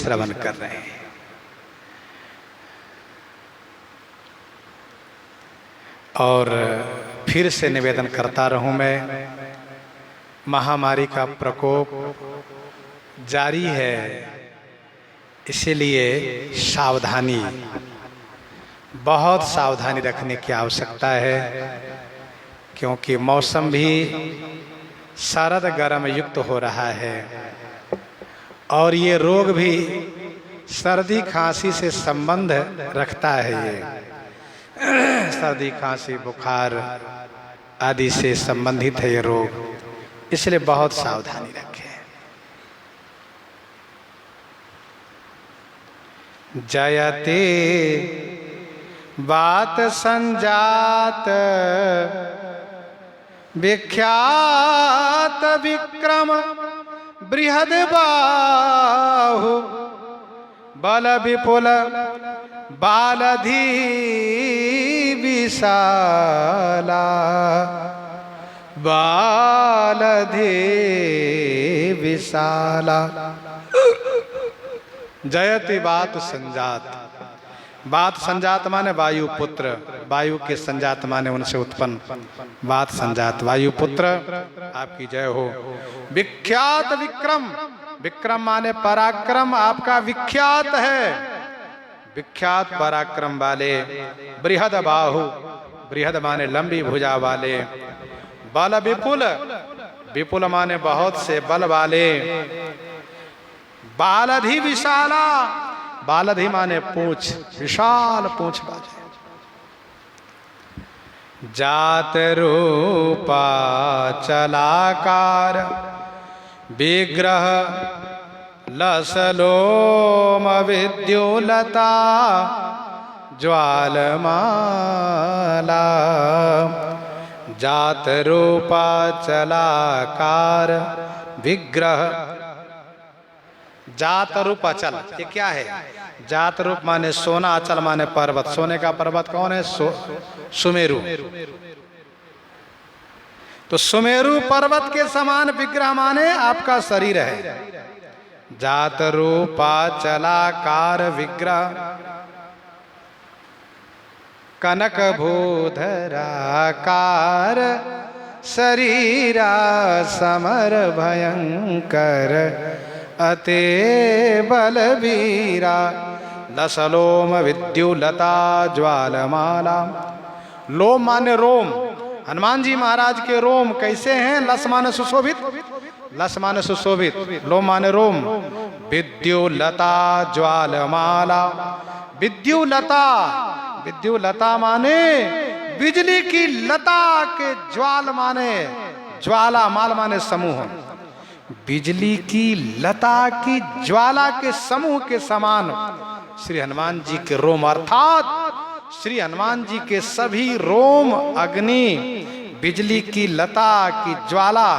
श्रवण कर रहे हैं। और फिर से निवेदन करता रहूं मैं, महामारी का प्रकोप जारी है, इसीलिए सावधानी, बहुत सावधानी रखने की आवश्यकता है, क्योंकि मौसम भी शरद गर्म युक्त हो रहा है और ये रोग भी सर्दी खांसी से संबंध रखता है। ये सर्दी खांसी बुखार आदि से संबंधित है ये रोग, इसलिए बहुत सावधानी रखें। जयते बात संजात विख्यात विक्रम बृहद बाहु बल विपुल बालधि विशाला बालधि विशाला। जयति बात संजात, बात संजात माने वायु पुत्र, वायु के संजात माने उनसे उत्पन्न, बात संजात वायु पुत्र आपकी जय हो। विख्यात विक्रम, विक्रम माने पराक्रम आपका विख्यात है, विख्यात पराक्रम वाले। बृहद बाहु, बृहद माने लंबी भुजा वाले। बल विपुल, विपुल माने बहुत से बल वाले। बालधि विशाला, बालधि माने पूंछ, विशाल पूंछ वाले। जात रूपा चलाकार विग्रह लसलोम विद्युलता ज्वालमाला। जात रूपा चलाकार विग्रह, जात रूप अचल, ये क्या है? जात रूप माने सोना, अचल माने पर्वत। सोने का पर्वत कौन है? सुमेरु। तो सुमेरु पर्वत के समान विग्रह माने आपका शरीर है। जात रूपा चलाकार विग्रह कनक भूधराकार शरीरा समर भयंकर अते बलवीरा। लसलोम विद्युलता ज्वालमाला। लोम माने रोम, हनुमान जी महाराज के रोम कैसे हैं? लस माने सुशोभित, लस माने सुशोभित, लोम माने रोम। विद्युलता ज्वालमाला, विद्युलता, विद्युलता माने बिजली की लता के ज्वाल माने ज्वाला, माल माने समूह। बिजली की लता की ज्वाला के समूह के समान श्री हनुमान जी के रोम, अर्थात श्री हनुमान जी के सभी रोम अग्नि बिजली की लता की ज्वाला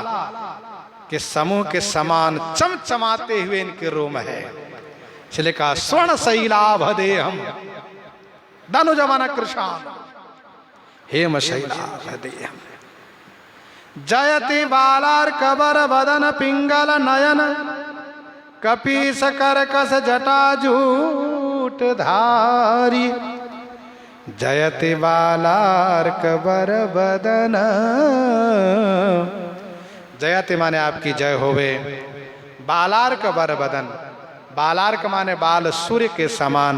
के समूह के समान चमचमाते हुए इनके रोम है। इसलिए कहा स्वर्ण शैलाभदे हम दानु जमाना कृषाण हेम शैलाभदे हम। जयति बालार कबर बदन पिंगल नयन कपीस करकस जटाजूट धारी। जयति बालार कबर बदन, जयति माने आपकी जय होवे। बालार्क बर बदन, बालार्क माने बाल सूर्य के समान,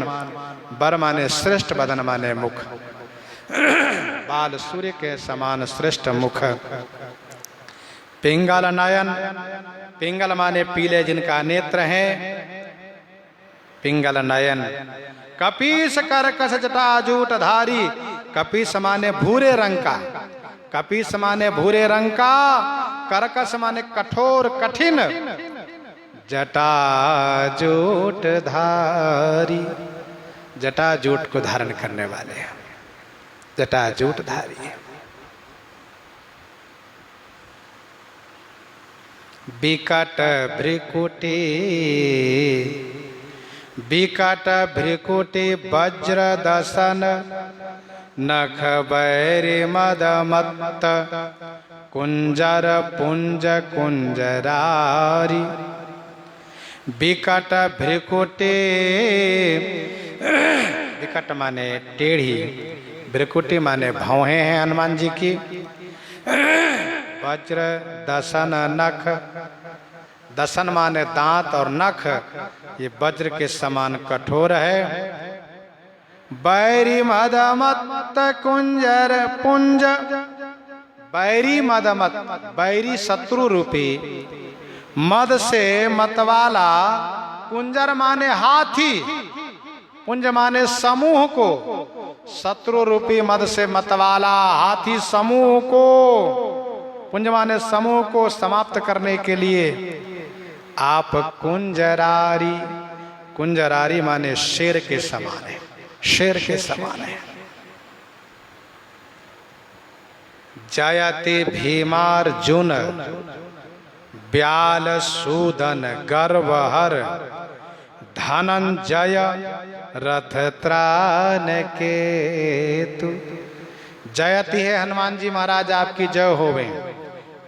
बर माने श्रेष्ठ, बदन माने मुख। बाल सूर्य के समान श्रेष्ठ मुख। पिंगल नयन, पिंगल माने पीले जिनका नेत्र है, पिंगल नयन। कपीस करकस जटाजूट धारी, कपीस माने भूरे रंग का, कपीस माने भूरे रंग का, करकस माने कठोर कठिन, जटाजूट धारी, जटाजूट को धारण करने वाले, जटाजूट धारी। बिकट भ्रिकुटी, बिकट भ्रिकुटी वज्र दसन नख बैरि मदमत्त कुंजर पुंज कुंजरारी। विकट भ्रिकुटी, विकट माने टेढ़ी, भ्रिकुटी माने भौहें हैं हनुमान जी की। वज्र दसन नख, दसन माने दांत और नख ये वज्र के समान कठोर है। बैरी मदमत कुंजर पुंज, बैरी मदमत, बैरी शत्रु रूपी, मद से मतवाला, कुंजर माने हाथी, पुंज माने समूह को, शत्रु रूपी मद से मतवाला हाथी समूह को, पुंज माने समूह को समाप्त करने के लिए आप कुंजरारी, कुंजरारी माने शेर के समान है, शेर के समान है। जयति भीमार्जुन ब्याल सूदन गर्वहर, धनंजय रथ त्राण केतु। जयति है हनुमान जी महाराज आपकी जय होवे।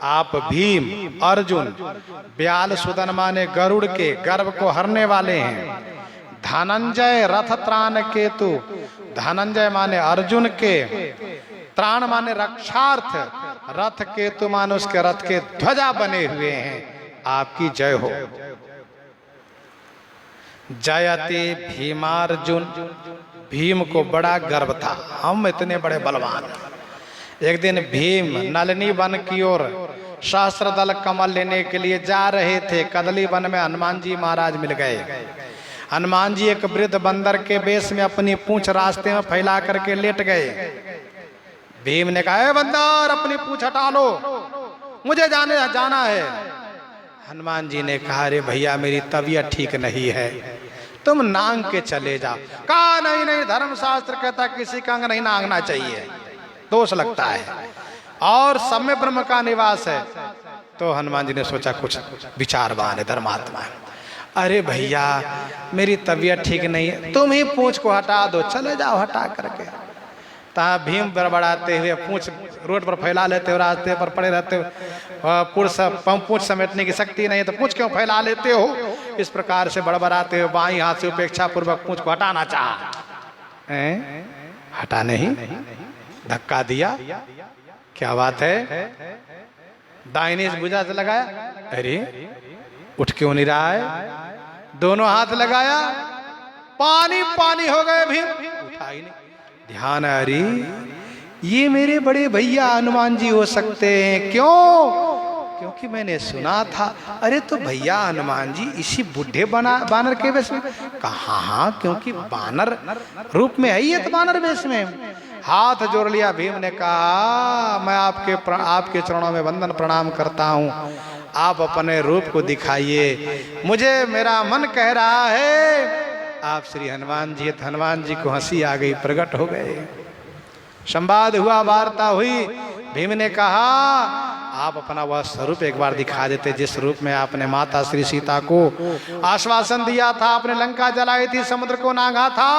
आप भीम अर्जुन, ब्याल सुदन माने गरुड़ के गर्व को हरने वाले हैं। धनंजय रथ त्राण केतु, धनंजय माने अर्जुन के, त्राण माने रक्षार्थ, रथ केतु माने उसके रथ के ध्वजा बने हुए हैं। आपकी जय हो। जयति भीमार्जुन, भीम को बड़ा गर्व था, हम इतने बड़े बलवान। एक दिन भीम नलिनी वन की ओर सहस्त्र दल कमल लेने के लिए जा रहे थे। कदली वन में हनुमान जी महाराज मिल गए। हनुमान जी एक वृद्ध बंदर के वेश में अपनी पूंछ रास्ते में फैला करके लेट गए। भीम ने कहा, बंदर अपनी पूंछ हटा लो, मुझे जाना है। हनुमान जी ने कहा, अरे भैया मेरी तबीयत ठीक नहीं है, तुम नांग के चले जाओ। कहा नहीं नहीं, धर्मशास्त्र कहता किसी का अंग नहीं नांगना चाहिए, दोष लगता है, और सब में ब्रह्म का निवास है। तो हनुमान जी ने सोचा कुछ विचारवान है, धर्मात्मा है। अरे भैया मेरी तबीयत ठीक नहीं है, तुम ही पूंछ को हटा दो, चले जाओ हटा करके। तहाँ भीम बड़बड़ाते हुए पूंछ रोड पर फैला लेते हो, रास्ते पर पड़े रहते हो, पूंछ समेटने की शक्ति नहीं है तो पूंछ क्यों फैला लेते हो। इस प्रकार से बड़बड़ाते हुए बाईं हाथ से उपेक्षा पूर्वक पूंछ को हटाना चाहा, हटा नहीं, धक्का दिया। क्या बात है, दाहिने भुजा से लगाया, अरे उठ क्यों नहीं रहा है। दोनों हाथ लगाया, पानी पानी हो गए, भीम उठा ही नहीं। ध्यान, अरे ये मेरे बड़े भैया हनुमान जी हो सकते हैं। क्यों? क्योंकि मैंने सुना था। अरे तो भैया हनुमान जी इसी बुढ़े बानर के वेश में? कहा, क्योंकि बानर रूप में है ये तो बानर वेश में। हाथ जोड़ लिया भीम ने कहा, मैं आपके चरणों में वंदन प्रणाम करता हूँ, आप अपने रूप को दिखाइए, मुझे मेरा मन कह रहा है आप श्री हनुमान जी। हनुमान जी को हंसी आ गई, प्रकट हो गए, संवाद हुआ, वार्ता हुई। भीम ने कहा, आप अपना वह स्वरूप एक बार दिखा देते जिस रूप में आपने माता श्री सीता को आश्वासन दिया था, आपने लंका जलाई थी, समुद्र को नांगा था।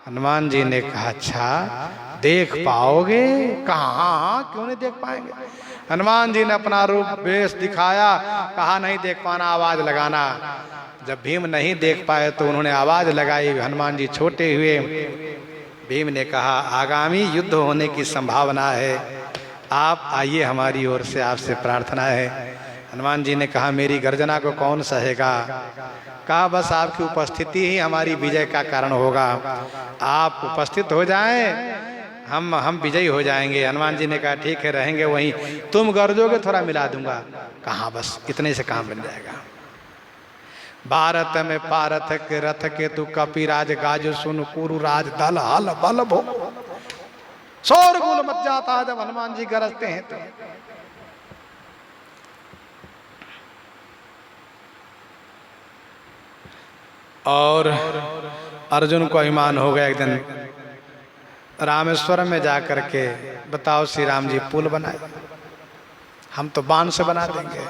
हनुमान जी ने कहा, अच्छा देख पाओगे? कहा, क्यों नहीं देख पाएंगे। हनुमान जी ने अपना रूप वेश दिखाया, कहा नहीं देख पाना, आवाज लगाना। जब भीम नहीं देख पाए तो उन्होंने आवाज लगाई। हनुमान जी छोटे हुए। भीम ने कहा, आगामी युद्ध होने की संभावना है, आप आइए, हमारी ओर से आपसे प्रार्थना है। हनुमान जी ने कहा, मेरी गर्जना को कौन सहेगा। कहा, बस आपकी उपस्थिति ही हमारी विजय का कारण होगा, आप उपस्थित हो जाएं, हम विजयी हो जाएंगे। हनुमान जी ने कहा, ठीक है, रहेंगे वहीं, तुम गरजोगे थोड़ा मिला दूंगा। कहा, बस इतने से काम बन जाएगा। भारत में पारथ के रथ के तू कपिराज गाजो सुन कुरु राज दल हल बल भो। शोरगुल मच जाता है जब हनुमान जी गरजते हैं तो। और अर्जुन को अभिमान हो गया। एक दिन रामेश्वरम में जाकर के, बताओ श्री राम जी पुल बनाए, हम तो बाण से बना देंगे।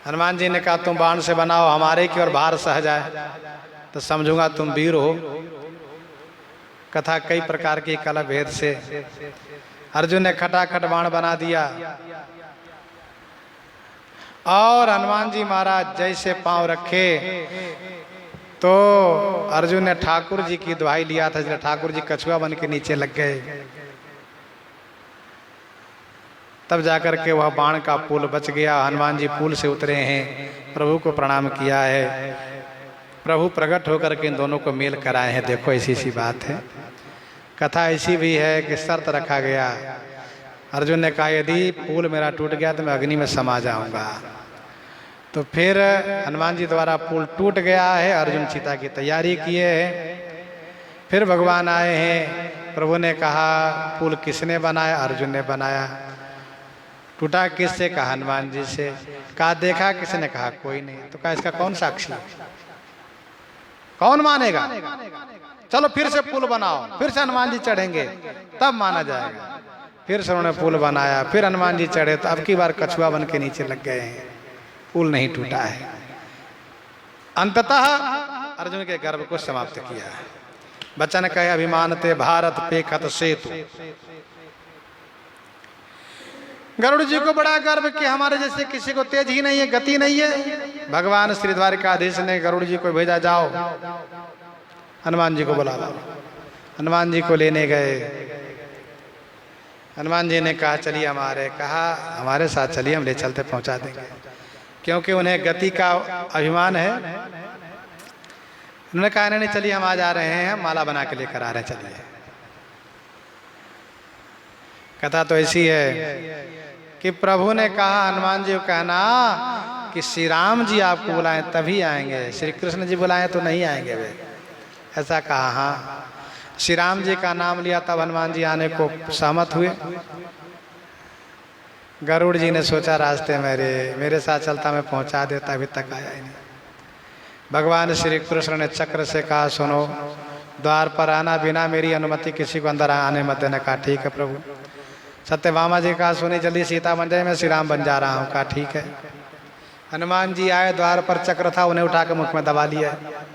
हनुमान जी ने कहा, तुम बाण से बनाओ, हमारे की ओर भार सह जाए तो समझूंगा तुम वीर हो। कथा कई प्रकार की कला भेद से अर्जुन ने खटाखट बाण बना दिया। और हनुमान जी महाराज जैसे पांव रखे तो अर्जुन ने ठाकुर जी की दुहाई लिया था, इसलिए ठाकुर जी कछुआ बन के नीचे लग गए। तब जाकर के वह बाण का पुल बच गया। हनुमान जी पुल से उतरे हैं, प्रभु को प्रणाम किया है। प्रभु प्रकट होकर के इन दोनों को मेल कराए हैं। देखो ऐसी सी बात है। कथा ऐसी भी है कि शर्त रखा गया। अर्जुन ने कहा यदि पुल मेरा टूट गया तो मैं अग्नि में समा जाऊंगा। तो फिर हनुमान जी द्वारा पुल टूट गया है। अर्जुन सीता की तैयारी किए हैं। फिर भगवान आए हैं। प्रभु ने कहा पुल किसने बनाया? अर्जुन ने बनाया। टूटा किससे? कहा हनुमान जी से। कहा देखा किसने? कहा कोई नहीं। तो कहा इसका कौन साक्षी? कौन मानेगा? चलो फिर से पुल बनाओ, फिर से हनुमान जी चढ़ेंगे तब माना जाएगा। फिर से उन्होंने पुल बनाया, फिर हनुमान जी चढ़े तो अब की बार कछुआ बन के नीचे लग गए हैं। पुल नहीं टूटा है। अंततः अर्जुन के गर्व को समाप्त किया। बच्चन कहे अभिमान ते भारत पे खत सेतु। गरुड़ जी को बड़ा गर्व कि हमारे जैसे किसी को तेज ही नहीं है, गति नहीं है। भगवान श्री द्वारिकाधीश ने गरुड़ जी को भेजा, जाओ हनुमान जी को बुला लाओ। हनुमान जी को लेने गए। हनुमान जी ने कहा चलिए हमारे साथ चलिए, हम ले चलते पहुंचा देंगे, क्योंकि उन्हें गति का अभिमान है। उन्होंने कहा नहीं चलिए हम आ जा रहे हैं, माला बना के लेकर आ रहे हैं, चलिए। कथा तो ऐसी है कि प्रभु ने कहा हनुमान जी को कहना कि श्री राम जी आपको बुलाएं तभी आएंगे, श्री कृष्ण जी बुलाएं तो नहीं आएंगे वे। ऐसा कहा। हाँ, श्री राम जी का नाम लिया तब हनुमान जी आने को सहमत हुए। गरुड़ जी ने सोचा रास्ते मेरे साथ चलता मैं पहुंचा देता, अभी तक आया ही नहीं। भगवान श्री कृष्ण ने चक्र से कहा सुनो, द्वार पर आना बिना मेरी अनुमति किसी को अंदर आने मत देना। कहा ठीक है प्रभु। सत्यभामा जी कहा सुनी जल्दी सीता बन जाए, मैं श्री राम बन जा रहा हूँ। कहा ठीक है। हनुमान जी आए, द्वार पर चक्र था, उन्हें उठा के मुख में दबा लिया,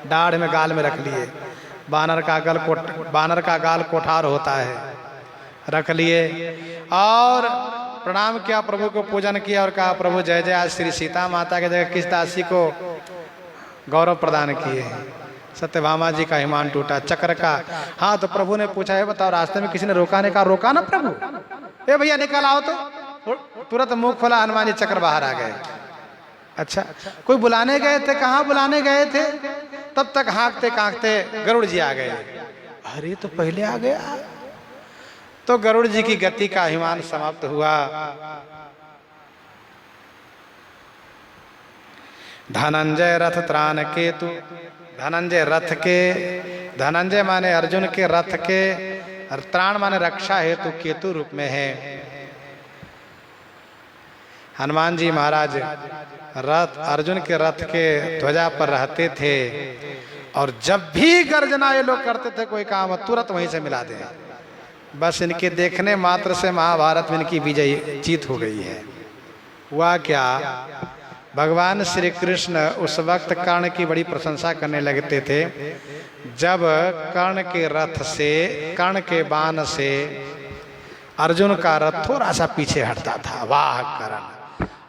दाढ़ में गाल में रख लिए। बानर का गाल कोठार होता है, रख लिए और प्रणाम किया, प्रभु को पूजन किया और कहा प्रभु जय जय, आज श्री सीता माता के जगह किस दासी को गौरव प्रदान किए हैं। सत्यभामा जी का ईमान टूटा। चक्र का हाँ, तो प्रभु ने पूछा है बताओ रास्ते में किसी ने रोका? ने कहा रोका ना प्रभु, ए भैया निकल आओ। तो तुरंत मुंह खोला, हनुमान जी चक्र बाहर आ गए। अच्छा, कोई बुलाने गए थे? कहाँ बुलाने गए थे? तब तक हाँकते कांकते गरुड़ जी आ गए। अरे तो पहले आ गया। तो गरुड़ जी की गति का अभिमान समाप्त हुआ। धनंजय रथ त्राण केतु। धनंजय रथ के, धनंजय माने अर्जुन के रथ के, त्राण माने रक्षा हेतु केतु रूप में है। हनुमान जी महाराज रथ, अर्जुन के रथ के ध्वजा पर रहते थे और जब भी गर्जना ये लोग करते थे कोई काम, तुरंत वहीं से मिला दे। बस इनके देखने मात्र से महाभारत में इनकी विजय जीत हो गई है। हुआ क्या, भगवान श्री कृष्ण उस वक्त कर्ण की बड़ी प्रशंसा करने लगते थे जब कर्ण के रथ से, कर्ण के बाण से अर्जुन का रथ थोड़ा सा पीछे हटता था। वाह कर्ण!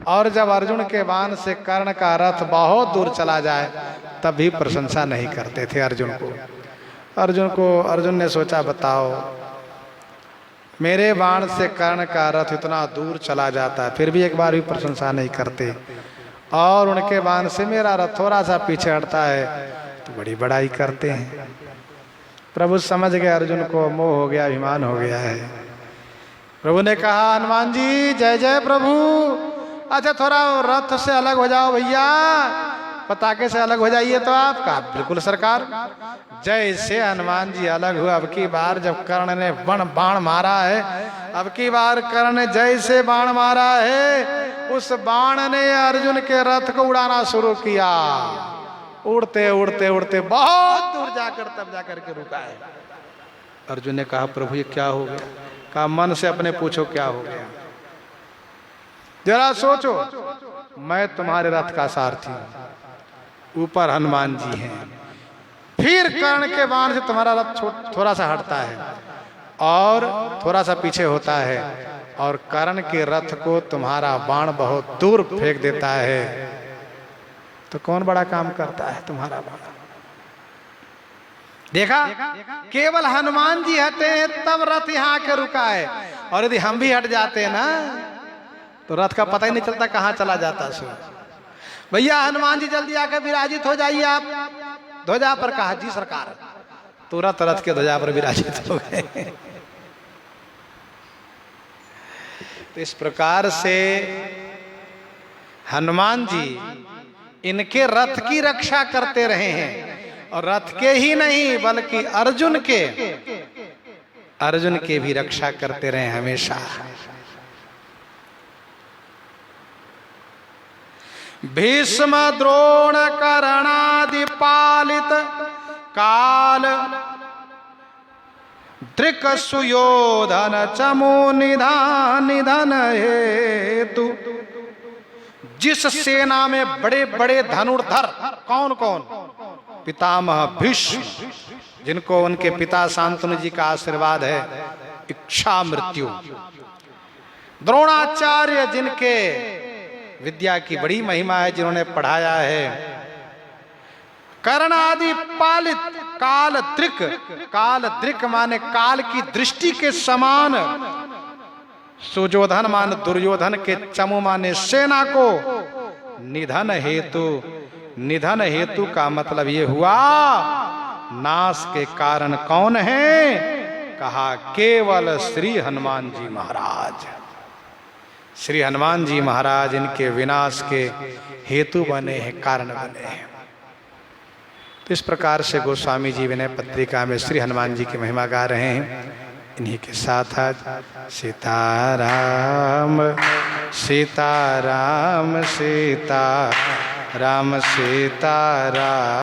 और जब अर्जुन के बाण से कर्ण का रथ बहुत दूर चला जाए तब भी प्रशंसा नहीं करते थे अर्जुन को। अर्जुन ने सोचा बताओ मेरे बाण से कर्ण का रथ इतना दूर चला जाता है फिर भी एक बार भी प्रशंसा नहीं करते, और उनके बाण से मेरा रथ थोड़ा सा पीछे हटता है तो बड़ी बड़ाई करते हैं। प्रभु समझ गए अर्जुन को मोह हो गया, अभिमान हो गया है। प्रभु ने कहा हनुमान जी जय जय प्रभु, अच्छा थोड़ा रथ से अलग हो जाओ भैया, पताके से अलग हो जाइए। तो आप कहा बिल्कुल सरकार। जैसे हनुमान जी अलग हुए, अब की बार जब कर्ण ने बाण मारा है, अब की बार कर्ण ने जैसे बाण मारा है उस बाण ने अर्जुन के रथ को उड़ाना शुरू किया। उड़ते उड़ते उड़ते बहुत दूर जाकर तब जाकर के रुका है। अर्जुन ने कहा प्रभु ये क्या हो गया? कहा मन से अपने पूछो क्या हो गया, जरा सोचो। मैं तुम्हारे रथ का सारथी हूं, ऊपर हनुमान जी हैं, फिर कर्ण के बाण से तुम्हारा रथ थोड़ा सा हटता है और थोड़ा सा पीछे होता है और कर्ण के रथ को तुम्हारा बाण बहुत दूर फेंक देता है, तो कौन बड़ा काम करता है तुम्हारा बाण? देखा, केवल हनुमान जी हटे हैं तब रथ यहाँ आके रुका है, और यदि हम भी हट जाते हैं ना तो रथ का पता ही नहीं चलता कहाँ चला जाता। सो भैया हनुमान जी जल्दी आकर विराजित हो जाइए आप ध्वजा पर। कहा जी सरकार, तुरंत रथ के ध्वजा पर विराजित हो गए। तो इस प्रकार से हनुमान जी इनके रथ की रक्षा करते रहे हैं, और रथ के ही नहीं बल्कि अर्जुन के भी रक्षा करते रहे हमेशा। भीष्म द्रोण कर्णादि पालित काल दृक सुयोधन चमो निधन हेतु। जिस सेना में बड़े बड़े धनुर्धर कौन कौन? पितामह भीष्म, जिनको उनके पिता शांतनु जी का आशीर्वाद है, इच्छा मृत्यु। द्रोणाचार्य, जिनके विद्या की बड़ी महिमा है, जिन्होंने पढ़ाया है। कर्ण आदि पालित काल दृक माने काल की दृष्टि के समान। सुयोधन मान दुर्योधन के चमु माने सेना को। निधन हेतु का मतलब ये हुआ नाश के कारण कौन है? कहा केवल श्री हनुमान जी महाराज। श्री हनुमान जी महाराज इनके विनाश के हेतु बने हैं, कारण बने हैं। तो इस प्रकार से गोस्वामी जी विनय पत्रिका में श्री हनुमान जी की महिमा गा रहे हैं। इन्हीं के साथ आज सीताराम सीताराम सीताराम सीताराम।